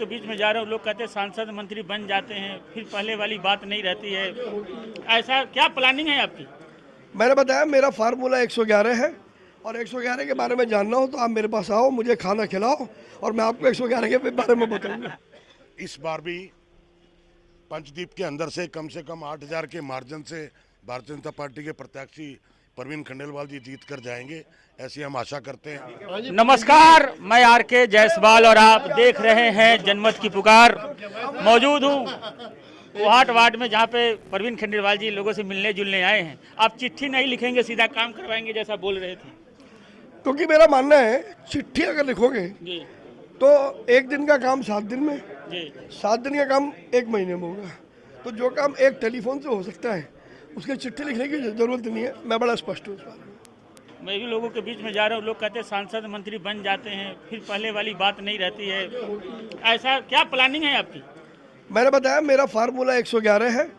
के बीच में जा रहा हूँ, लोग कहते हैं सांसद मंत्री बन जाते हैं, फिर पहले वाली बात नहीं रहती है। ऐसा क्या प्लानिंग है आपकी? मैंने बताया मेरा फार्मूला 111 है और 111 के बारे में जानना हो तो आप मेरे पास आओ, मुझे खाना खिलाओ और मैं आपको 111 के बारे में बताऊंगा। इस बार भी पंचदीप के अंदर से कम 8,000 के मार्जिन से भारतीय जनता पार्टी के प्रत्याशी परवीन खंडेलवाल जी जीत कर जाएंगे, ऐसी हम आशा करते हैं। नमस्कार, मैं आर.के. जायसवाल और आप देख रहे हैं जनमत की पुकार। मौजूद हूँ कोहाट वार्ड में, जहाँ पे परवीन खंडेलवाल जी लोगों से मिलने जुलने आए हैं। आप चिट्ठी नहीं लिखेंगे, सीधा काम करवाएंगे जैसा बोल रहे थे? क्योंकि मेरा मानना है चिट्ठी अगर लिखोगे जी तो एक दिन का काम 7 दिन में, जी 7 दिन का काम 1 महीने में होगा। तो जो काम एक टेलीफोन से हो सकता है उसके चिट्ठी लिखने की जरूरत नहीं है। मैं बड़ा स्पष्ट हूँ इस बारे में। मैं भी लोगों के बीच में जा रहा हूँ, लोग कहते हैं सांसद मंत्री बन जाते हैं, फिर पहले वाली बात नहीं रहती है। ऐसा क्या प्लानिंग है आपकी? मैंने बताया मेरा फार्मूला 111 है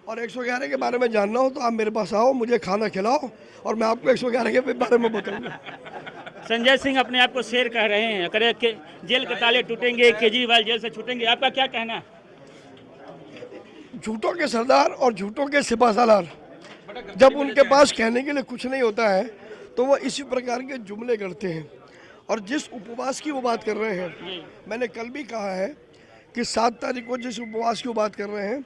और 111 के बारे में जानना हो तो आप मेरे पास आओ, मुझे खाना खिलाओ और मैं आपको 111 के बारे में बताऊंगा। संजय सिंह अपने आप को शेर कह रहे हैं, करे कि जेल के ताले टूटेंगे, केजरीवाल जेल से छूटेंगे। आपका क्या कहना है? झूठों के सरदार और झूठों के सिपाहसालार, जब उनके पास कहने के लिए कुछ नहीं होता है तो वो इसी प्रकार के जुमले करते हैं। और जिस उपवास की वो बात कर रहे हैं, मैंने कल भी कहा है कि 7 तारीख को जिस उपवास की वो बात कर रहे हैं,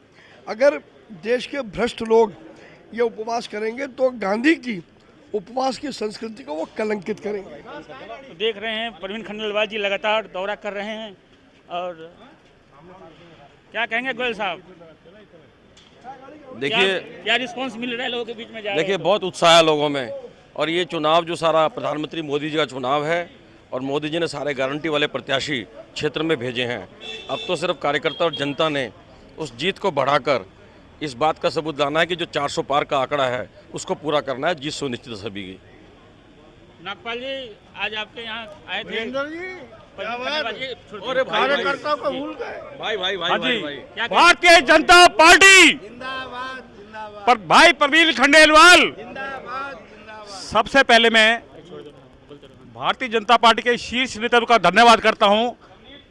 अगर देश के भ्रष्ट लोग ये उपवास करेंगे तो गांधी की उपवास की संस्कृति को वो कलंकित करेंगे। तो देख रहे हैं परवीन खंडेलवाल जी लगातार दौरा कर रहे हैं, और क्या कहेंगे गोयल साहब? देखिए क्या रिस्पांस मिल रहा है लोगों के बीच में जा रहे देखिए हो तो? बहुत उत्साह है लोगों में। और ये चुनाव जो सारा प्रधानमंत्री मोदी जी का चुनाव है, और मोदी जी ने सारे गारंटी वाले प्रत्याशी क्षेत्र में भेजे हैं। अब तो सिर्फ कार्यकर्ता और जनता ने उस जीत को बढ़ाकर इस बात का सबूत लाना है कि जो 400 पार का आंकड़ा है उसको पूरा करना है, जीत सुनिश्चित सभी की। नागपाल जी आज आपके यहाँ आए थे। कार्यकर्ताओं को भूल गए। भाई भाई भाई हाँ भाई जी, भाई भारतीय जनता पार्टी पर भाई परवीन खंडेलवाल, सबसे पहले मैं भारतीय जनता पार्टी के शीर्ष नेताओं का धन्यवाद करता हूं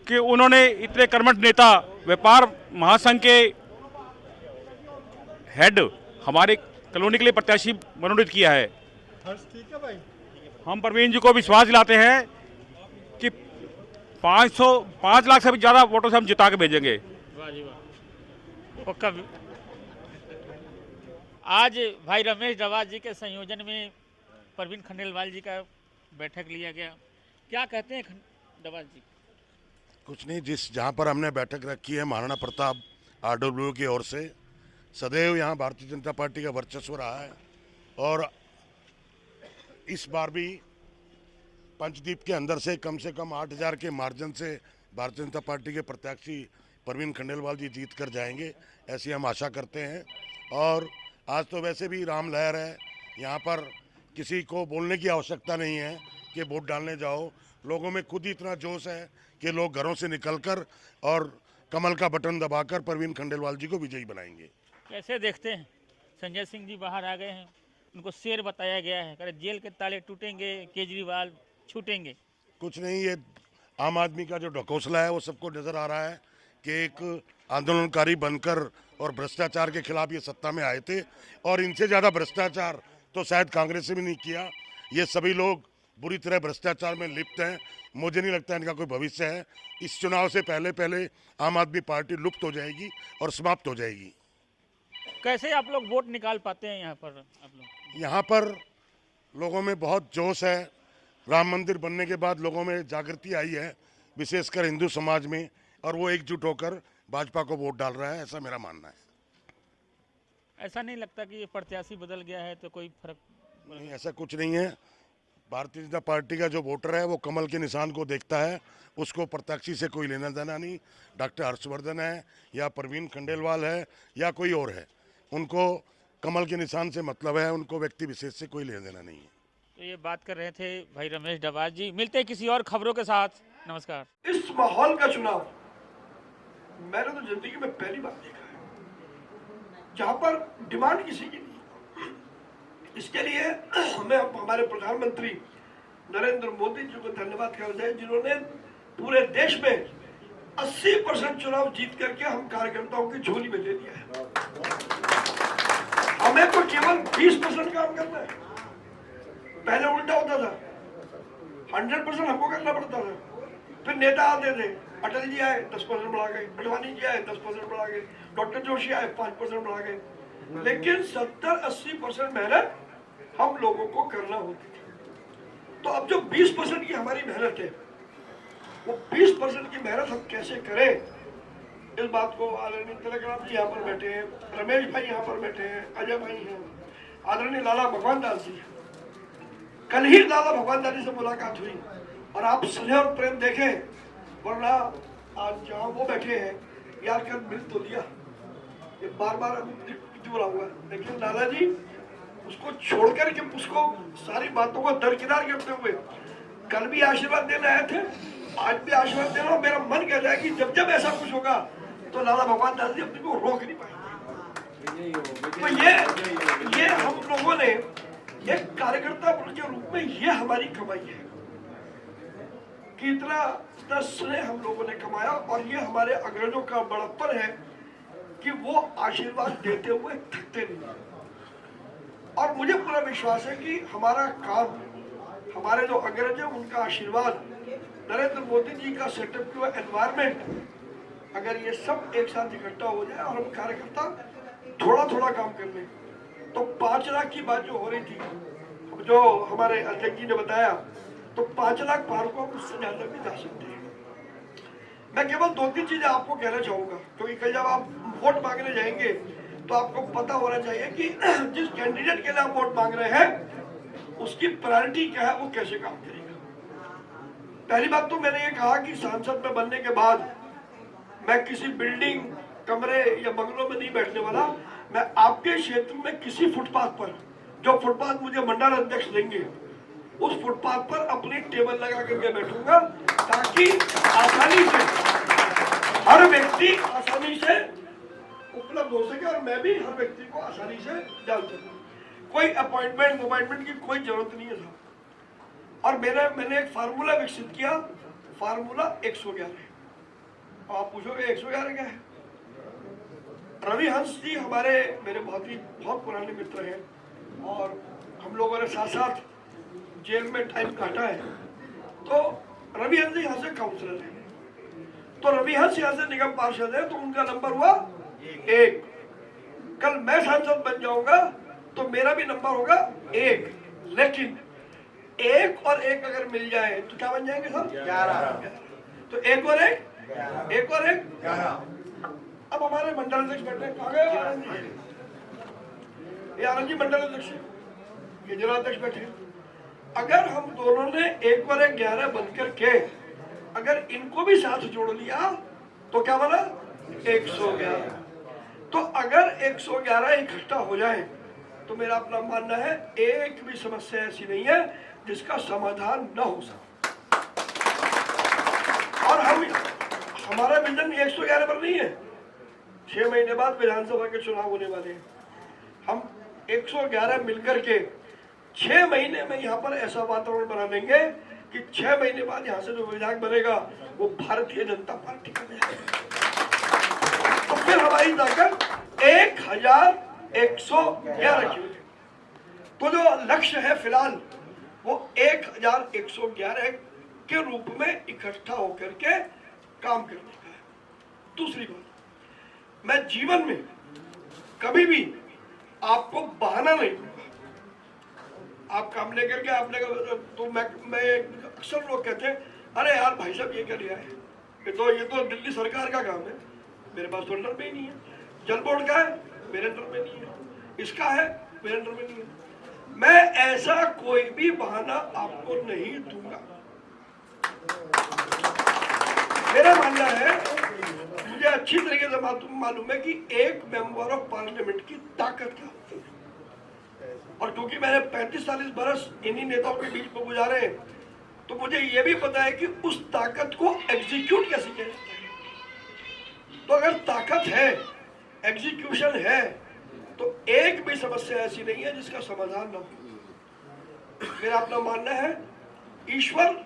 कि उन्होंने इतने कर्मठ नेता, व्यापार महासंघ के हेड हमारे कॉलोनी के लिए प्रत्याशी मनोनीत किया है। हम परवीन जी को विश्वास दिलाते हैं कि 5 लाख से भी ज्यादा वोटों से हम जिता के भेजेंगे। वाह जी वाह। पक्का। आज भाई रमेश डवाज जी के संयोजन में परवीन खंडेलवाल जी का बैठक लिया गया। क्या कहते हैं डवाज जी? कुछ नहीं, जहाँ पर हमने बैठक रखी है महाराणा प्रताप RWO की ओर से, सदैव यहाँ भारतीय जनता पार्टी का वर्चस्व रहा है। और इस बार भी पंचदीप के अंदर से कम 8,000 के मार्जिन से भारतीय जनता पार्टी के प्रत्याशी परवीन खंडेलवाल जी जीत कर जाएंगे, ऐसी हम आशा करते हैं। और आज तो वैसे भी राम लहर है, यहाँ पर किसी को बोलने की आवश्यकता नहीं है कि वोट डालने जाओ। लोगों में खुद ही इतना जोश है कि लोग घरों से निकलकर और कमल का बटन दबाकर परवीन खंडेलवाल जी को विजयी बनाएंगे। कैसे देखते हैं? संजय सिंह जी बाहर आ गए हैं, उनको शेर बताया गया है, करे जेल के ताले टूटेंगे, केजरीवाल छूटेंगे। कुछ नहीं, ये आम आदमी का जो ढकोसला है वो सबको नजर आ रहा है कि एक आंदोलनकारी बनकर और भ्रष्टाचार के खिलाफ ये सत्ता में आए थे, और इनसे ज़्यादा भ्रष्टाचार तो शायद कांग्रेस से भी नहीं किया। ये सभी लोग बुरी तरह भ्रष्टाचार में लिप्त हैं। मुझे नहीं लगता इनका कोई भविष्य है। इस चुनाव से पहले आम आदमी पार्टी लुप्त हो जाएगी और समाप्त हो जाएगी। कैसे आप लोग वोट निकाल पाते हैं यहाँ पर? आप लोग यहाँ पर लोगों में बहुत जोश है। राम मंदिर बनने के बाद लोगों में जागृति आई है, विशेषकर हिंदू समाज में, और वो एकजुट होकर भाजपा को वोट डाल रहा है, ऐसा मेरा मानना है। ऐसा नहीं लगता कि ये प्रत्याशी बदल गया है तो कोई फर्क? नहीं, ऐसा कुछ नहीं है। भारतीय जनता पार्टी का जो वोटर है वो कमल के निशान को देखता है, उसको प्रत्याशी से कोई लेना देना नहीं। डॉक्टर हर्षवर्धन है या परवीन खंडेलवाल है या कोई और है, उनको कमल के निशान से मतलब है, उनको व्यक्ति विशेष से कोई लेना देना नहीं है। तो ये बात कर रहे थे भाई रमेश डवाज जी। मिलते हैं किसी और खबरों के साथ। नमस्कार। इस माहौल का चुनाव मैंने तो जिंदगी में पहली बार देखा है, जहां पर डिमांड किसी की नहीं। इसके लिए हमें हमारे प्रधानमंत्री नरेंद्र मोदी जी को धन्यवाद करना चाहिए, जिन्होंने पूरे देश में 80% चुनाव जीत करके हम कार्यकर्ताओं की झोली में दे दिया है। हमें तो केवल 20% काम करना है। पहले उल्टा होता था, 100% हमको करना पड़ता था। फिर नेता आते थे, अटल जी आए 10% बढ़ा गए, अडवाणी जी आए 10% बढ़ा गए, डॉक्टर जोशी आए 5% बढ़ा गए, लेकिन 70-80% मेहनत हम लोगों को करना होती थी। तो अब जो 20% की हमारी मेहनत है, वो 20% की मेहनत हम कैसे करें, इस बात को आदरणीय तिलकराम जी यहाँ पर बैठे हैं, रमेश भाई यहाँ पर बैठे हैं, अजय भाई हैं, आदरणीय लाला भगवान दास जी, कल ही लाला भगवान दास जी से मुलाकात हुई और आप स्नेह और प्रेम देखें, वरना आज जहाँ वो बैठे हैं यार कल मिल तो लिया, ये बार बार अभी जुड़ा हुआ है, लेकिन लाला जी उसको छोड़कर के उसको सारी बातों को दरकिनार करते हुए कल भी आशीर्वाद देने आए थे, आज भी आशीर्वाद देना। मेरा मन कहता है कि जब जब ऐसा कुछ होगा तो लाला भगवान दास जी अपने को रोक नहीं पाएंगे। तो ये हम लोगों ने एक कार्यकर्ता के रूप में ये हमारी कमाई है कि इतना स्नेह हम लोगों ने कमाया, और ये हमारे अग्रजों का बड़प्पन है कि वो आशीर्वाद देते हुए थकते नहीं। और मुझे पूरा विश्वास है कि हमारा काम, हमारे जो अग्रज है उनका आशीर्वाद, नरेंद्र मोदी जी का सेटअप किया एनवायरमेंट, अगर ये सब एक साथ इकट्ठा हो जाए और हम कार्यकर्ता थोड़ा थोड़ा काम कर लें, तो 5 लाख की बात जो हो रही थी, जो हमारे अध्यक्ष जी ने बताया, तो 5 लाख पार को हम उससे ज्यादा भी जा सकते हैं। मैं केवल 2-3 चीजें आपको कहना चाहूंगा, क्योंकि कल जब आप वोट मांगने जाएंगे तो आपको पता होना चाहिए कि जिस कैंडिडेट के लिए आप वोट मांग रहे हैं उसकी प्रायोरिटी क्या है, वो कैसे काम करेगा। पहली बात तो मैंने ये कहा कि सांसद में बनने के बाद मैं किसी बिल्डिंग, कमरे या बंगलों में नहीं बैठने वाला। मैं आपके क्षेत्र में किसी फुटपाथ पर, जो फुटपाथ मुझे मंडल अध्यक्ष देंगे, उस फुटपाथ पर अपनी टेबल लगा करके बैठूंगा, ताकि आसानी से हर व्यक्ति आसानी से उपलब्ध हो सके और मैं भी हर व्यक्ति को आसानी से जान सकूं। कोई अपॉइंटमेंट की कोई जरूरत नहीं है साहब। और मैंने एक फार्मूला विकसित किया, फार्मूला 111। आप पूछोगे 111 क्या है? रवि हंस जी मेरे बहुत पुराने मित्र हैं और हम लोगों ने साथ साथ जेल में टाइम काटा है। तो रवि हंस जी यहाँ से काउंसलर है, तो रवि हंस यहाँ से निगम पार्षद है, तो उनका नंबर हुआ 1। कल मैं सांसद बन जाऊंगा तो मेरा भी नंबर होगा 1, लेकिन 1 और 1 अगर मिल जाए तो क्या बन जाएंगे सर? 11। तो 1 और 1 और 1 11। अब हमारे मंडल अध्यक्ष बैठे कहाँ गए? आनंद जी मंडल अध्यक्ष, ये जिलाध्यक्ष बैठे। अगर हम दोनों ने 1 और 1 11 बनकर के अगर इनको भी साथ जोड़ लिया तो क्या बना? 111। तो अगर 111 इकट्ठा हो जाए तो मेरा अपना मानना है एक भी समस्या ऐसी नहीं है जिसका समाधान न हो सके। और हमारा विजन 111 पर नहीं है। 6 महीने बाद विधानसभा के चुनाव होने वाले हैं। हम 111 मिलकर के 6 महीने में यहाँ पर ऐसा वातावरण बना देंगे कि 6 महीने बाद यहाँ से जो विधायक बनेगा वो भारतीय जनता पार्टी का विधायक। तो फिर हमारी ताकत 1111 की। तो जो लक्ष्य है फिलहाल वो 1111 के रूप में इकट्ठा होकर के काम करने का है। दूसरी बात, मैं जीवन में कभी भी आपको बहाना नहीं दूंगा। आप काम लेकर के आपने तो मैं अक्सर लोग कहते हैं अरे यार भाई साहब ये क्या लिया है, ये तो दिल्ली सरकार का काम है, मेरे पास तो अंडर में ही नहीं है। जल बोर्ड का है, मेरे अंडर में नहीं है। इसका है, मेरे अंडर में नहीं है। मैं ऐसा कोई भी बहाना आपको नहीं दूंगा। मेरा मानना है, मुझे अच्छी तरीके से मालूम है कि एक मेंबर ऑफ पार्लियामेंट की ताकत क्या होती है। और क्योंकि मैंने 35-40 बरस इन्हीं नेताओं के बीच में गुजारे हैं, तो मुझे ये भी पता है कि उस ताकत को एग्जीक्यूट कैसे किया जाता है। तो अगर ताकत है, एग्जीक्यूशन है, तो एक भी समस्या ऐसी नहीं है जिसका समाधान न हो। मेरा अपना मानना है ईश्वर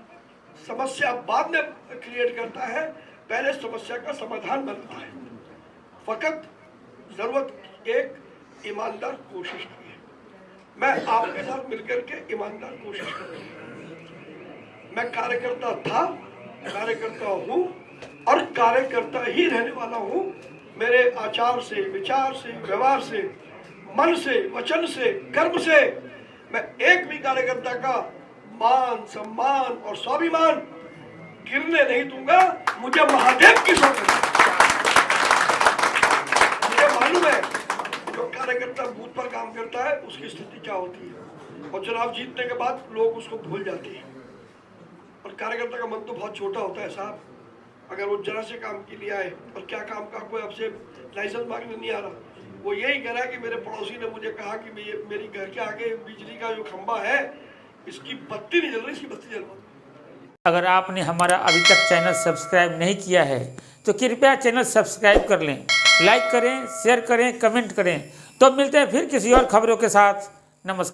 समस्या बाद में क्रिएट करता है, पहले समस्या का समाधान बनता है। फकत जरूरत एक ईमानदार कोशिश की है। मैं आपके साथ मिलकर के ईमानदार कोशिश करूंगा। मैं कार्यकर्ता था, कार्यकर्ता हूं और कार्यकर्ता ही रहने वाला हूं। मेरे आचार से, विचार से, व्यवहार से, मन से, वचन से, कर्म से मैं एक भी कार्यकर्ता का मान, सम्मान और स्वाभिमान गिरने नहीं दूंगा। मुझे महादेव की शौक है। मुझे मालूम है जो कार्यकर्ता बूथ पर काम करता है उसकी स्थिति क्या होती है, और चुनाव जीतने के बाद लोग उसको भूल जाते हैं। और कार्यकर्ता का मन तो बहुत छोटा होता है साहब। अगर वो जरा से काम के लिए आए, और क्या काम का कोई आपसे लाइसेंस मांगने नहीं आ रहा, वो यही कह रहा है कि मेरे पड़ोसी ने मुझे कहा कि मेरी घर के आगे बिजली का जो खंबा है इसकी बत्ती नहीं जल रही, इसकी बत्ती जलवा। अगर आपने हमारा अभी तक चैनल सब्सक्राइब नहीं किया है तो कृपया चैनल सब्सक्राइब कर लें, लाइक करें, शेयर करें, कमेंट करें। तो मिलते हैं फिर किसी और खबरों के साथ। नमस्कार।